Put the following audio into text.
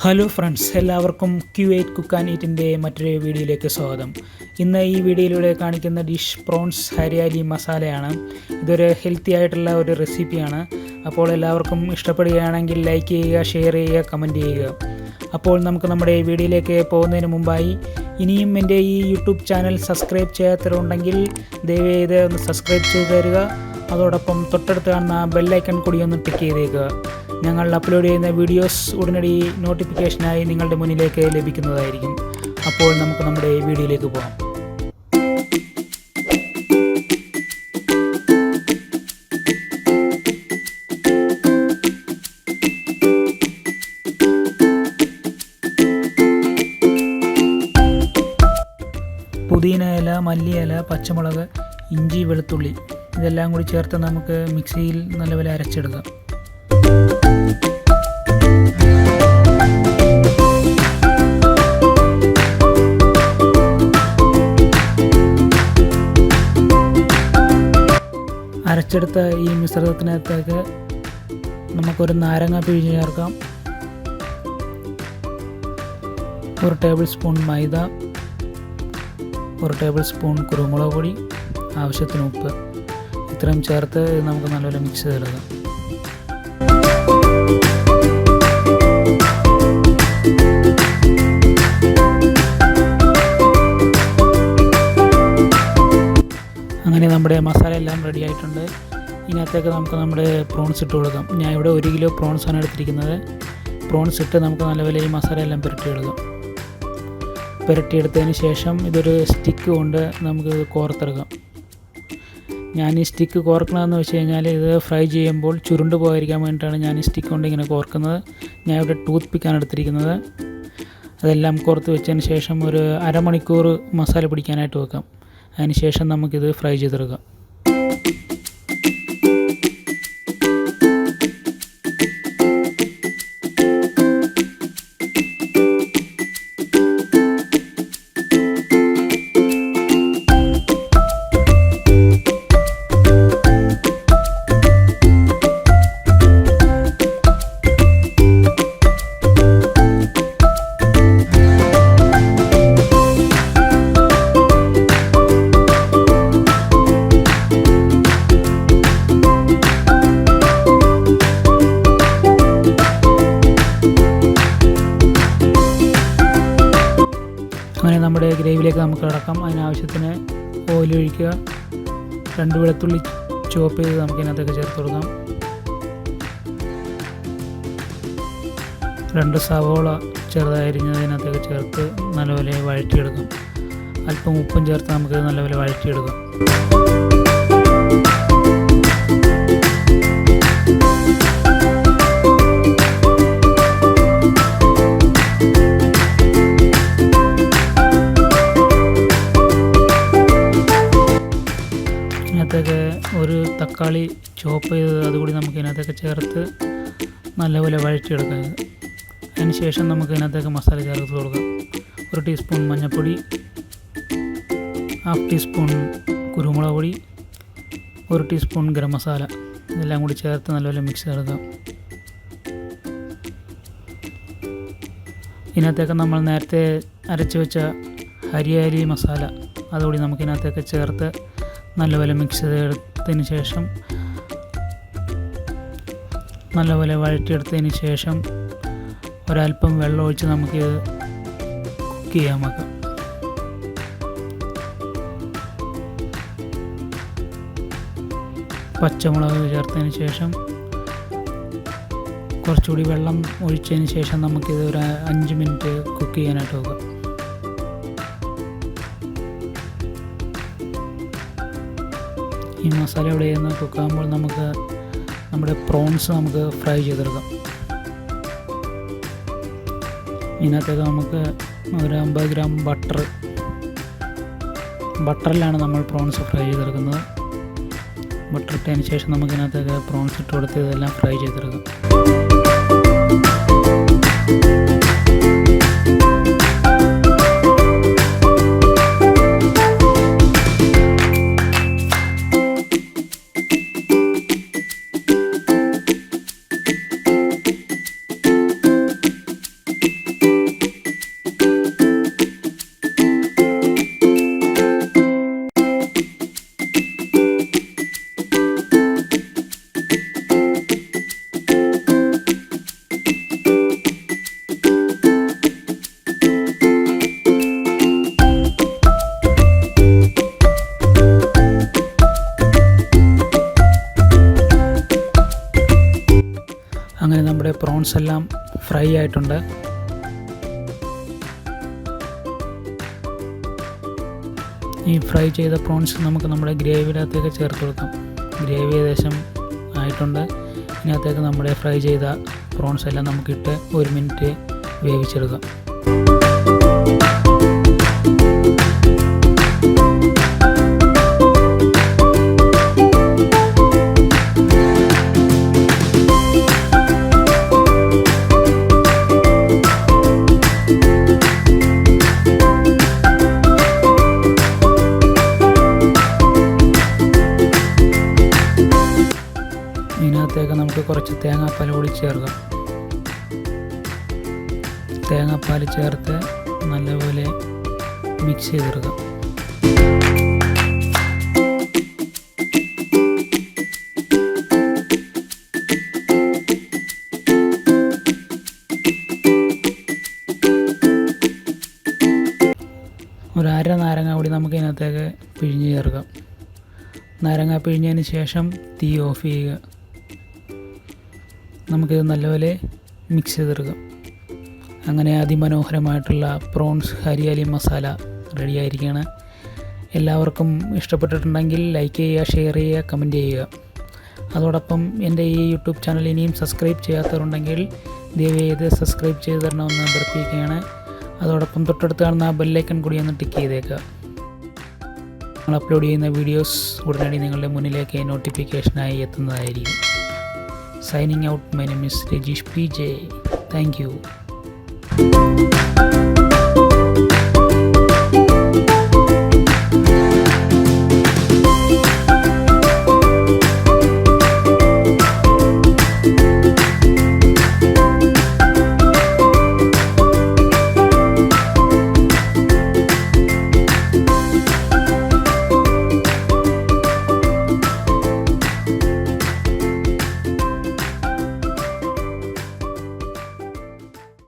Hello friends, എല്ലാവർക്കും Q8 cook and ഈറ്റിൻ്റെ മറ്റൊരു വീഡിയോയിലേക്ക് സ്വാഗതം. ഇന്ന് ഈ വീഡിയോയിലൂടെ കാണിക്കുന്ന ഡിഷ് പ്രോൺസ് ഹരിയാലി മസാലയാണ്. ഇതൊരു ഹെൽത്തി ആയിട്ടുള്ള ഒരു റെസിപ്പിയാണ്. അപ്പോൾ എല്ലാവർക്കും ഇഷ്ടപ്പെടുകയാണെങ്കിൽ ലൈക്ക് ചെയ്യുക, ഷെയർ ചെയ്യുക, കമൻറ്റ് ചെയ്യുക. അപ്പോൾ നമുക്ക് നമ്മുടെ വീഡിയോയിലേക്ക് പോകുന്നതിന് മുമ്പായി ഇനിയും എൻ്റെ ഈ യൂട്യൂബ് ചാനൽ സബ്സ്ക്രൈബ് ചെയ്യാത്തവരുണ്ടെങ്കിൽ ദയവേത് ഒന്ന് സബ്സ്ക്രൈബ് ചെയ്ത് തരിക. അതോടൊപ്പം തൊട്ടടുത്ത് കാണുന്ന ബെല്ലൈക്കൺ കൂടി ഒന്ന് ടിക്ക് ചെയ്തേക്കുക. ഞങ്ങൾ അപ്ലോഡ് ചെയ്യുന്ന വീഡിയോസ് ഉടനടി നോട്ടിഫിക്കേഷനായി നിങ്ങളുടെ മുന്നിലേക്ക് ലഭിക്കുന്നതായിരിക്കും. അപ്പോൾ നമുക്ക് നമ്മുടെ വീഡിയോയിലേക്ക് പോകാം. പുതിന ഇല, മല്ലിയില, പച്ചമുളക്, ഇഞ്ചി, വെളുത്തുള്ളി ഇതെല്ലാം കൂടി ചേർത്ത് നമുക്ക് മിക്സിയിൽ നല്ലപോലെ അരച്ചെടുക്കാം. അരച്ചെടുത്ത ഈ മിശ്രിതത്തിനകത്തേക്ക് നമുക്കൊരു നാരങ്ങ പിഴിഞ്ഞ് ചേർക്കാം. 1 ടേബിൾ സ്പൂൺ മൈദ, 1 ടേബിൾ സ്പൂൺ കുരുമുളക് പൊടി, ആവശ്യത്തിന് ഉപ്പ്, ഇത്രയും ചേർത്ത് നമുക്ക് നല്ലപോലെ മിക്സ് ചെയ്തെടുക്കാം. അങ്ങനെ നമ്മുടെ മസാല എല്ലാം റെഡി ആയിട്ടുണ്ട്. ഇതിനകത്തേക്ക് നമുക്ക് നമ്മുടെ പ്രോൺസ് ഇട്ട് കൊടുക്കാം. ഞാൻ ഇവിടെ 1 കിലോ പ്രോൺസാണ് എടുത്തിരിക്കുന്നത്. പ്രോൺസ് ഇട്ട് നമുക്ക് നല്ലപോലെ ഈ മസാല എല്ലാം പുരട്ടിയെടുക്കാം. പുരട്ടിയെടുത്തതിന് ശേഷം ഇതൊരു സ്റ്റിക്ക് കൊണ്ട് നമുക്ക് കോർത്തെടുക്കാം. ഞാൻ ഈ സ്റ്റിക്ക് കോർക്കണമെന്ന് വെച്ച് കഴിഞ്ഞാൽ ഇത് ഫ്രൈ ചെയ്യുമ്പോൾ ചുരുണ്ട് പോകാതിരിക്കാൻ വേണ്ടിയിട്ടാണ് ഞാൻ ഈ സ്റ്റിക്ക് കൊണ്ട് ഇങ്ങനെ കോർക്കുന്നത്. ഞാൻ ഇവിടെ ടൂത്ത് പിക്കാണ് എടുത്തിരിക്കുന്നത്. അതെല്ലാം കോർത്ത് വെച്ചതിന് ശേഷം ഒരു അരമണിക്കൂർ മസാല പിടിക്കാനായിട്ട് വെക്കാം. അതിന് ശേഷം നമുക്കിത് ഫ്രൈ ചെയ്തെടുക്കാം. അങ്ങനെ നമ്മുടെ ഗ്രേവിയിലേക്ക് നമുക്ക് കിടക്കാം. അതിനാവശ്യത്തിന് ഓയിൽ ഒഴിക്കുക. 2 വെളുത്തുള്ളി ചോപ്പ് ചെയ്ത് നമുക്ക് ഇതിനകത്തേക്ക് ചേർത്ത് കൊടുക്കാം. 2 സവോള ചെറുതായി അരിഞ്ഞതിനകത്തേക്ക് ചേർത്ത് നല്ലപോലെ വഴറ്റിയെടുക്കാം. അല്പം ഉപ്പും ചേർത്ത് നമുക്ക് നല്ലപോലെ വഴറ്റിയെടുക്കാം. ഇതിനകത്തേക്ക് ഒരു തക്കാളി ചോപ്പ് ചെയ്ത് അതുകൂടി നമുക്ക് ഇതിനകത്തേക്ക് ചേർത്ത് നല്ലപോലെ വഴറ്റിയെടുക്കാം. അതിന് ശേഷം നമുക്ക് ഇതിനകത്തേക്ക് മസാല ചേർത്ത് കൊടുക്കാം. 1 ടീസ്പൂൺ മഞ്ഞൾപ്പൊടി, 1/2 ടീസ്പൂൺ കുരുമുളക് പൊടി, 1 ടീസ്പൂൺ ഗരം മസാല, ഇതെല്ലാം കൂടി ചേർത്ത് നല്ലപോലെ മിക്സ് ചെയ്തെടുക്കാം. ഇതിനകത്തേക്ക് നമ്മൾ നേരത്തെ അരച്ച് വെച്ച ഹരിയാലി മസാല അതുകൂടി നമുക്ക് ഇതിനകത്തേക്ക് ചേർത്ത് നല്ലപോലെ മിക്സ് ചെയ്തെടുത്തതിന് ശേഷം നല്ലപോലെ വഴറ്റിയെടുത്തതിന് ശേഷം ഒരല്പം വെള്ളം ഒഴിച്ച് നമുക്ക് കുക്ക് ചെയ്യാൻ വെക്കാം. പച്ചമുളക് ചേർത്തതിന് ശേഷം കുറച്ചുകൂടി വെള്ളം ഒഴിച്ചതിന് ശേഷം നമുക്കിത് ഒരു 5 മിനിറ്റ് കുക്ക് ചെയ്യാനായിട്ട് വെക്കാം. ഈ മസാല ഇവിടെ നിന്ന് കുക്കാകുമ്പോൾ നമുക്ക് നമ്മുടെ പ്രോൺസ് നമുക്ക് ഫ്രൈ ചെയ്തെടുക്കാം. ഇതിനകത്തേക്ക് നമുക്ക് ഒരു 50 ഗ്രാം ബട്ടറിലാണ് നമ്മൾ പ്രോൺസ് ഫ്രൈ ചെയ്തെടുക്കുന്നത്. ബട്ടർ ഇട്ടതിന് ശേഷം നമുക്കിതിനകത്തേക്ക് പ്രോൺസ് ഇട്ട് കൊടുത്ത് ഇതെല്ലാം ഫ്രൈ ചെയ്തെടുക്കാം. അങ്ങനെ നമ്മുടെ പ്രോൺസ് എല്ലാം ഫ്രൈ ആയിട്ടുണ്ട്. ഈ ഫ്രൈ ചെയ്ത പ്രോൺസ് നമുക്ക് നമ്മുടെ ഗ്രേവിയുടെ അകത്തേക്ക് ചേർത്ത് കൊടുക്കാം. ഗ്രേവി ഏകദേശം ആയിട്ടുണ്ട്. ഇതിനകത്തേക്ക് നമ്മുടെ ഫ്രൈ ചെയ്ത പ്രോൺസ് എല്ലാം നമുക്കിട്ട് 1 മിനിറ്റ് വേവിച്ചെടുക്കാം. ഇതിനകത്തേക്ക് നമുക്ക് കുറച്ച് തേങ്ങാപ്പാൽ കൂടി ചേർക്കാം. തേങ്ങാപ്പാൽ ചേർത്ത് നല്ലപോലെ മിക്സ് ചെയ്തെടുക്കാം. ഒരു അര നാരങ്ങ കൂടി നമുക്ക് ഇതിനകത്തേക്ക് പിഴിഞ്ഞ് ചേർക്കാം. നാരങ്ങ പിഴിഞ്ഞതിന് ശേഷം തീ ഓഫ് ചെയ്യുക. നമുക്കിത് നല്ലപോലെ മിക്സ് ചെയ്തെടുക്കാം. അങ്ങനെ അതിമനോഹരമായിട്ടുള്ള പ്രോൺസ് ഹരിയാലി മസാല റെഡിയായിരിക്കുകയാണ്. എല്ലാവർക്കും ഇഷ്ടപ്പെട്ടിട്ടുണ്ടെങ്കിൽ ലൈക്ക് ചെയ്യുക, ഷെയർ ചെയ്യുക, കമൻറ്റ് ചെയ്യുക. അതോടൊപ്പം എൻ്റെ ഈ യൂട്യൂബ് ചാനൽ ഇനിയും സബ്സ്ക്രൈബ് ചെയ്യാത്തവരുണ്ടെങ്കിൽ ദയവായി ഇത് സബ്സ്ക്രൈബ് ചെയ്ത് തരണമെന്ന് അഭ്യർത്ഥിക്കുകയാണ്. അതോടൊപ്പം തൊട്ടടുത്ത് കാണുന്ന ആ ബെല്ലൈക്കൺ കൂടി ഒന്ന് ടിക്ക് ചെയ്തേക്കുക. ഞങ്ങൾ അപ്ലോഡ് ചെയ്യുന്ന വീഡിയോസ് ഉടനടി നിങ്ങളുടെ മുന്നിലേക്ക് നോട്ടിഫിക്കേഷനായി എത്തുന്നതായിരിക്കും. Signing out, my name is Rajesh PJ. Thank you.